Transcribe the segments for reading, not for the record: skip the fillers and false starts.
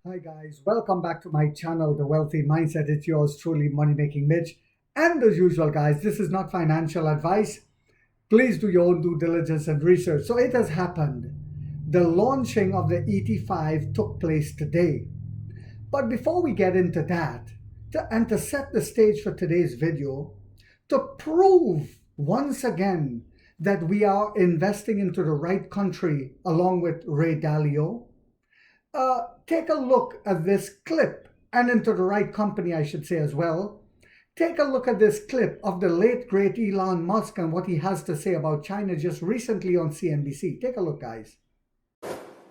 Hi guys, welcome back to my channel, The Wealthy Mindset. It's yours truly, Money Making Mitch. And as usual, guys, this is not financial advice. Please do your own due diligence and research. So it has happened. The launching of the ET5 took place today. But before we get into that, to set the stage for today's video, to prove once again that we are investing into the right country along with Ray Dalio, take a look at this clip, and into the right company, I should say as well. Take a look at this clip of the late, great Elon Musk and what he has to say about China just recently on CNBC. Take a look, guys.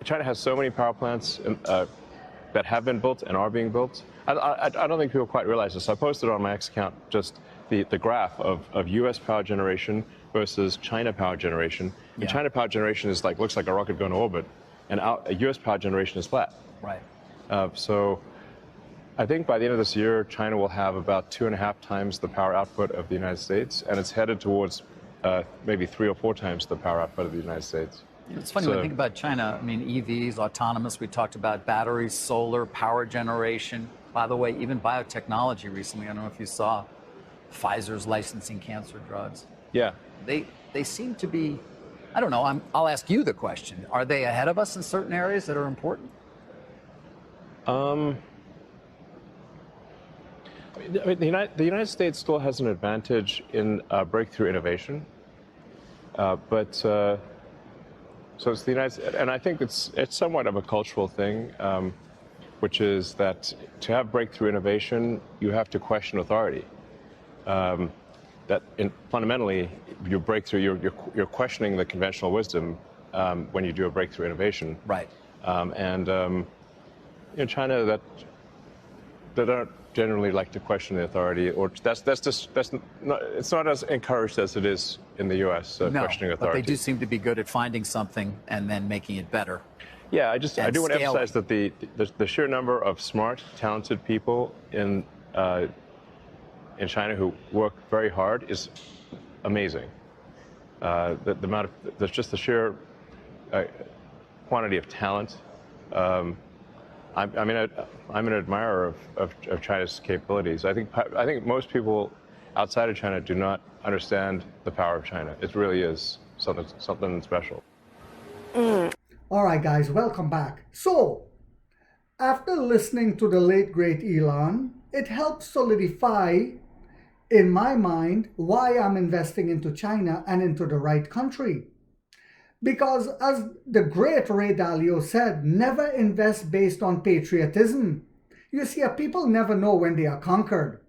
China has so many power plants that have been built and are being built. I don't think people quite realize this. I posted on my X account just the graph of U.S. power generation versus China power generation. Yeah. And China power generation is looks like a rocket going to orbit, and U.S. power generation is flat. Right. So I think by the end of this year, China will have about 2.5 times the power output of the United States, and it's headed towards maybe 3 or 4 times the power output of the United States. It's funny when you think about China. I mean, EVs, autonomous, we talked about batteries, solar, power generation. By the way, even biotechnology recently, I don't know if you saw Pfizer's licensing cancer drugs. Yeah. They seem to be, I don't know, I'll ask you the question. Are they ahead of us in certain areas that are important? I mean, the United States still has an advantage in breakthrough innovation, so it's the United States, and I think it's somewhat of a cultural thing, which is that to have breakthrough innovation, you have to question authority. Fundamentally, you break through, you're questioning the conventional wisdom when you do a breakthrough innovation. Right. China that don't generally like to question the authority, or it's not as encouraged as it is in the U.S. Questioning authority. But they do seem to be good at finding something and then making it better. Yeah, I do want to emphasize that the sheer number of smart, talented people in China who work very hard is amazing. The amount of just the sheer quantity of talent. I'm an admirer of China's capabilities. I think most people outside of China do not understand the power of China. It really is something special. All right, guys, welcome back. So, after listening to the late, great Elon, it helps solidify in my mind why I'm investing into China and into the right country. Because as the great Ray Dalio said, never invest based on patriotism. You see, people never know when they are conquered.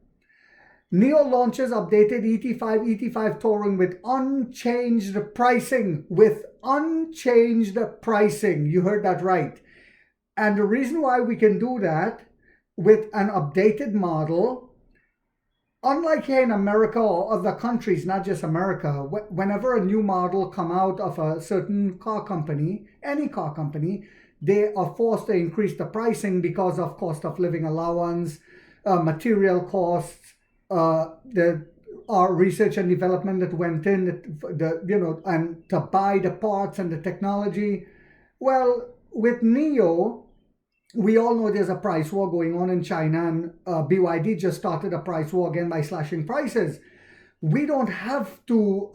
NIO launches updated ET5 touring with unchanged pricing. You heard that right. And the reason why we can do that with an updated model, unlike here in America or other countries, not just America, whenever a new model come out of a certain car company, any car company, they are forced to increase the pricing because of cost of living allowance, material costs, our research and development that went in, and to buy the parts and the technology. Well, with NIO, we all know there's a price war going on in China, and BYD just started a price war again by slashing prices. We don't have to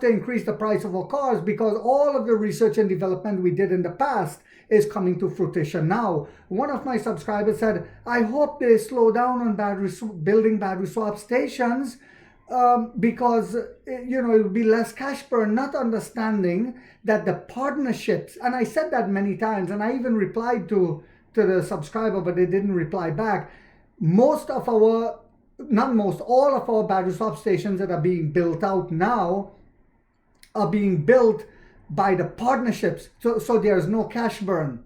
increase the price of our cars because all of the research and development we did in the past is coming to fruition now. One of my subscribers said, I hope they slow down on building battery swap stations because it will be less cash burn, not understanding that the partnerships, and I said that many times, and I even replied to the subscriber, but they didn't reply back. All of our battery swap stations that are being built out now are being built by the partnerships, so there's no cash burn.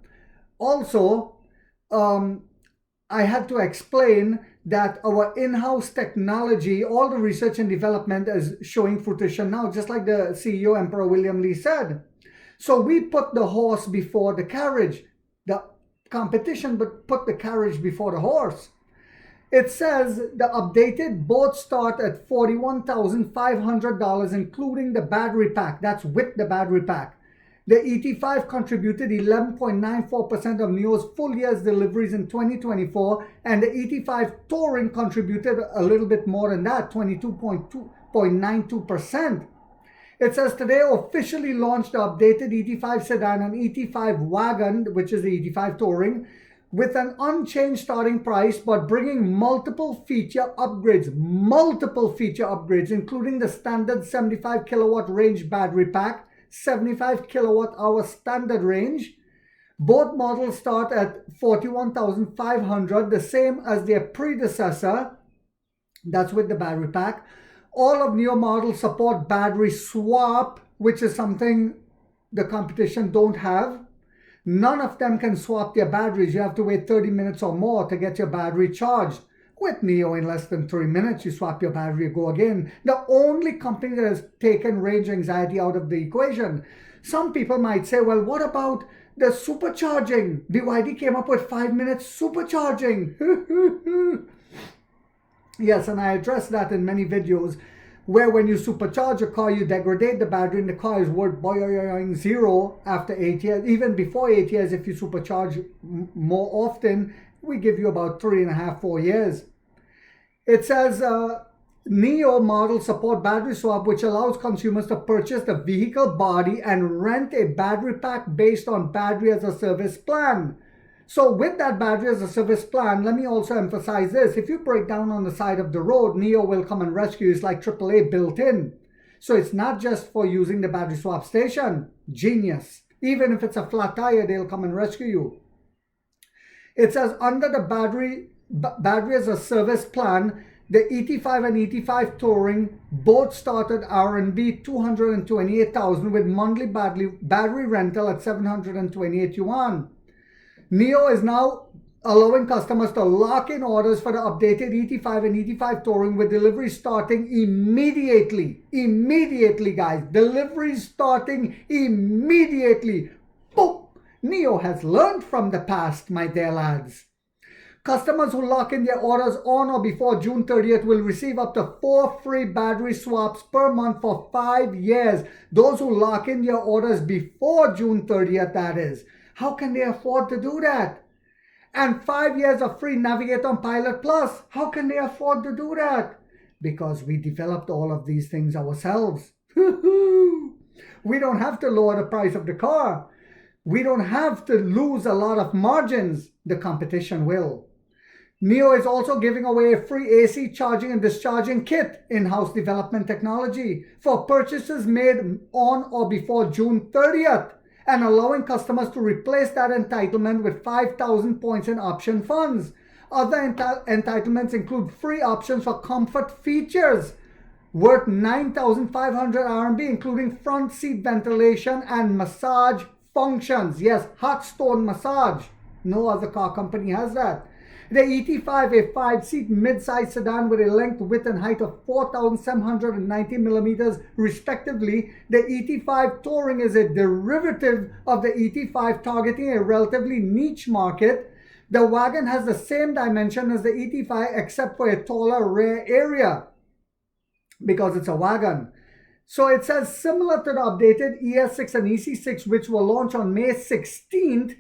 Also, I had to explain that our in-house technology, all the research and development is showing fruition now, just like the CEO, Emperor William Lee, said. So we put the horse before the carriage. The competition but put the carriage before the horse. It says the updated boats start at $41,500, including the battery pack. That's with the battery pack. The ET5 contributed 11.94% of NIO's full year's deliveries in 2024, and the ET5 Touring contributed a little bit more than that, 22.92%. It says today officially launched the updated ET5 sedan and ET5 wagon, which is the ET5 Touring, with an unchanged starting price, but bringing multiple feature upgrades, including the standard 75 kilowatt range battery pack, 75 kilowatt hour standard range. Both models start at $41,500, the same as their predecessor. That's with the battery pack. All of NIO models support battery swap, which is something the competition don't have. None of them can swap their batteries. You have to wait 30 minutes or more to get your battery charged. With NIO, in less than 3 minutes, you swap your battery, you go again. The only company that has taken range anxiety out of the equation. Some people might say, well, what about the supercharging? BYD came up with 5 minutes supercharging. Yes, and I addressed that in many videos, where when you supercharge a car, you degrade the battery and the car is worth boing zero after 8 years. Even before 8 years, if you supercharge more often, we give you about 3.5, 4 years. It says NIO models support battery swap, which allows consumers to purchase the vehicle body and rent a battery pack based on battery as a service plan. So with that battery as a service plan, let me also emphasize this. If you break down on the side of the road, NIO will come and rescue you. It's like AAA built in. So it's not just for using the battery swap station. Genius. Even if it's a flat tire, they'll come and rescue you. It says under the battery as a service plan, the ET5 and ET5 Touring both started RMB 228,000 with monthly battery rental at 728 yuan. NIO is now allowing customers to lock in orders for the updated ET5 and ET5 Touring with delivery starting immediately. Immediately, guys. Delivery starting immediately. Boom! NIO has learned from the past, my dear lads. Customers who lock in their orders on or before June 30th will receive up to 4 free battery swaps per month for 5 years. Those who lock in their orders before June 30th, that is. How can they afford to do that? And 5 years of free Navigator and Pilot Plus. How can they afford to do that? Because we developed all of these things ourselves. We don't have to lower the price of the car. We don't have to lose a lot of margins. The competition will. NIO is also giving away a free AC charging and discharging kit, in-house development technology, for purchases made on or before June 30th. And allowing customers to replace that entitlement with 5,000 points in option funds. Other entitlements include free options for comfort features worth 9,500 RMB, including front seat ventilation and massage functions. Yes, hot stone massage. No other car company has that. The ET5, a 5-seat mid-size sedan with a length, width, and height of 4,790 millimeters, respectively. The ET5 Touring is a derivative of the ET5, targeting a relatively niche market. The wagon has the same dimension as the ET5, except for a taller rear area, because it's a wagon. So it says similar to the updated ES6 and EC6, which will launch on May 16th.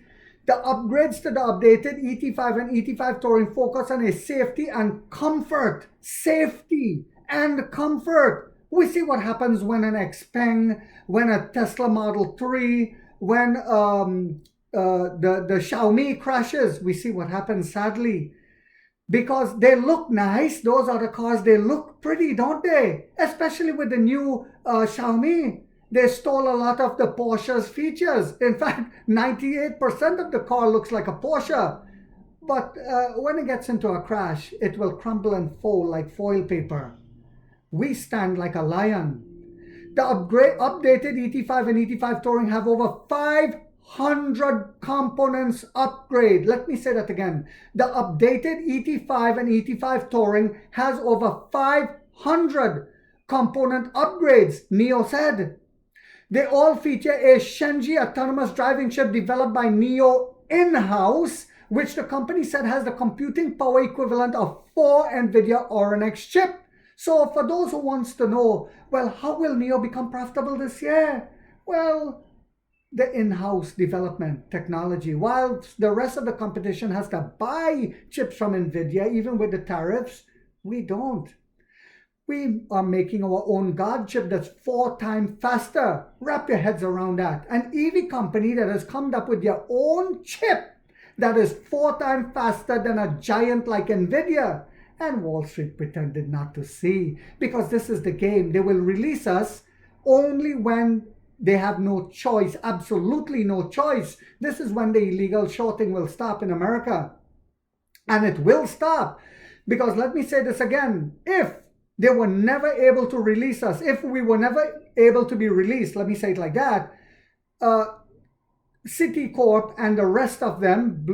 The upgrades to the updated ET5 and ET5 Touring focus on a safety and comfort. Safety and comfort. We see what happens when an Xpeng, when a Tesla Model 3, when the Xiaomi crashes. We see what happens, sadly. Because they look nice. Those are the cars. They look pretty, don't they? Especially with the new Xiaomi. They stole a lot of the Porsche's features. In fact, 98% of the car looks like a Porsche. But when it gets into a crash, it will crumble and fold like foil paper. We stand like a lion. The updated ET5 and ET5 Touring have over 500 components upgrade. Let me say that again. The updated ET5 and ET5 Touring has over 500 component upgrades, NIO said. They all feature a Shenji autonomous driving chip developed by NIO in-house, which the company said has the computing power equivalent of 4 NVIDIA Orin-X chip. So for those who wants to know, well, how will NIO become profitable this year? Well, the in-house development technology. While the rest of the competition has to buy chips from NVIDIA, even with the tariffs, we don't. We are making our own God chip that's 4 times faster. Wrap your heads around that. An EV company that has come up with their own chip that is 4 times faster than a giant like NVIDIA. And Wall Street pretended not to see, because this is the game. They will release us only when they have no choice, absolutely no choice. This is when the illegal shorting will stop in America. And it will stop. Because let me say this again, if they were never able to release us, if we were never able to be released, let me say it like that, Citicorp and the rest of them,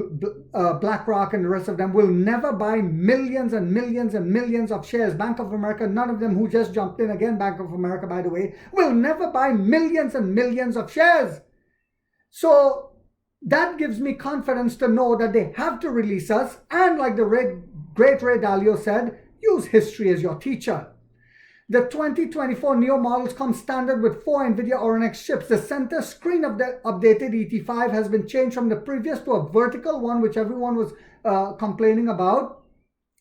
BlackRock and the rest of them, will never buy millions and millions and millions of shares. Bank of America, none of them who just jumped in again, Bank of America, by the way, will never buy millions and millions of shares. So that gives me confidence to know that they have to release us. And like the great Ray Dalio said, use history as your teacher. The 2024 Neo models come standard with 4 NVIDIA Orin-X chips. The center screen of the updated ET5 has been changed from the previous to a vertical one, which everyone was complaining about.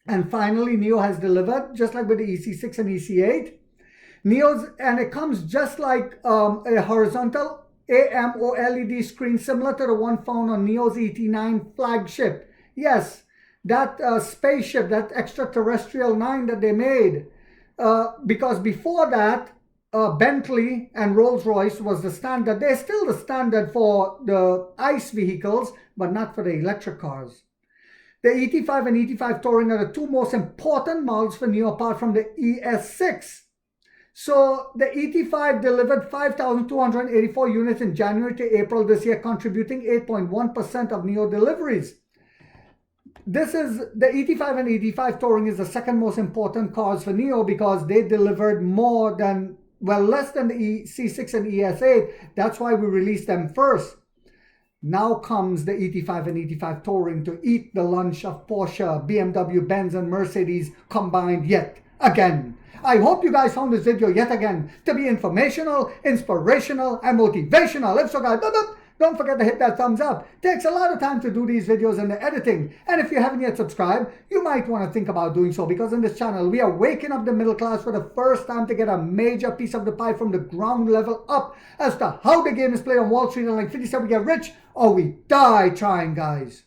And finally, Neo has delivered, just like with the EC6 and EC8. And it comes just like a horizontal AMOLED screen, similar to the one found on Neo's ET9 flagship. Yes, that spaceship, that extraterrestrial 9 that they made. Because before that, Bentley and Rolls-Royce was the standard. They're still the standard for the ICE vehicles, but not for the electric cars. The ET5 and ET5 Touring are the 2 most important models for Neo, apart from the ES6. So the ET5 delivered 5,284 units in January to April this year, contributing 8.1% of Neo deliveries. This is the ET5 and ET5 Touring is the second most important cars for Neo, because they delivered more than, well, less than the C6 and ES8. That's why we released them first. Now comes the ET5 and ET5 Touring to eat the lunch of Porsche, BMW, Benz, and Mercedes combined yet again. I hope you guys found this video yet again to be informational, inspirational, and motivational. If so, guys, don't forget to hit that thumbs up. It takes a lot of time to do these videos and the editing. And if you haven't yet subscribed, you might want to think about doing so, because in this channel, we are waking up the middle class for the first time to get a major piece of the pie from the ground level up as to how the game is played on Wall Street. And like 50 Cent, we get rich or we die trying, guys.